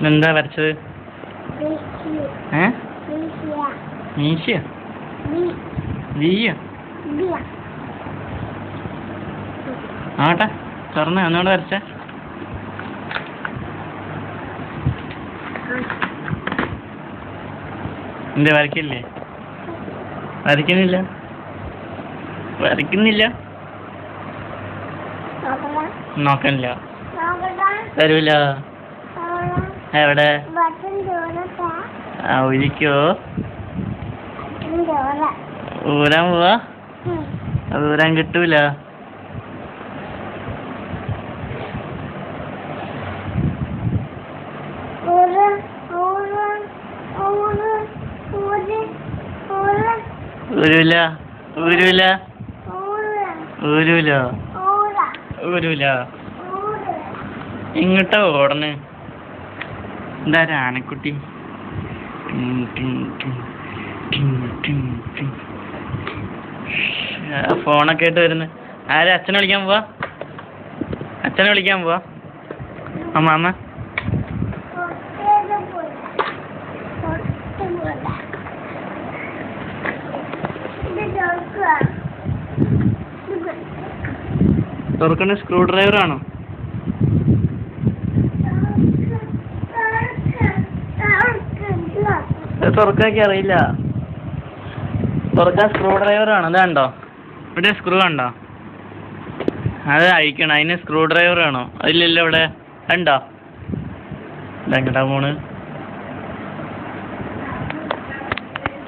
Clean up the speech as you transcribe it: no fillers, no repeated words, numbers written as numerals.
എന്താ വരച്ചത്? മീശയോ? വീയോ? ആട്ടെ തുറന്ന് ഒന്നുകൂടെ വരച്ച. എന്താ വരയ്ക്കില്ലേ? വരയ്ക്കുന്നില്ല നോക്കണില്ല. തരൂല. എവിടെ? ഒരിക്കോ ഊരാൻ പോവാ? അത് ഊരാൻ കിട്ടൂല. ഊരൂല ഊരൂല ഊരൂല ഊരൂല. ഇങ്ങോട്ടോ ഓടണ്? എന്താ ആനക്കുട്ടി? ഫോണൊക്കെ ആയിട്ട് വരുന്നു. ആരെ? അച്ഛനെ വിളിക്കാൻ പോവാ? അമ്മ തുറക്കണ സ്ക്രൂ ഡ്രൈവർ ആണോ? തുറക്കാക്കി അറിയില്ല. തുറക്കാൻ സ്ക്രൂ ഡ്രൈവർ ആണോ? അതാണ്ടോ ഇവിടെ സ്ക്രൂ ഉണ്ടോ? അത് അഴിക്കണം. അതിന് സ്ക്രൂ ഡ്രൈവർ ആണോ? അതില്ലല്ലോ ഇവിടെ. ഉണ്ടോ? ഇതെങ്ങട്ടാ പോണ്?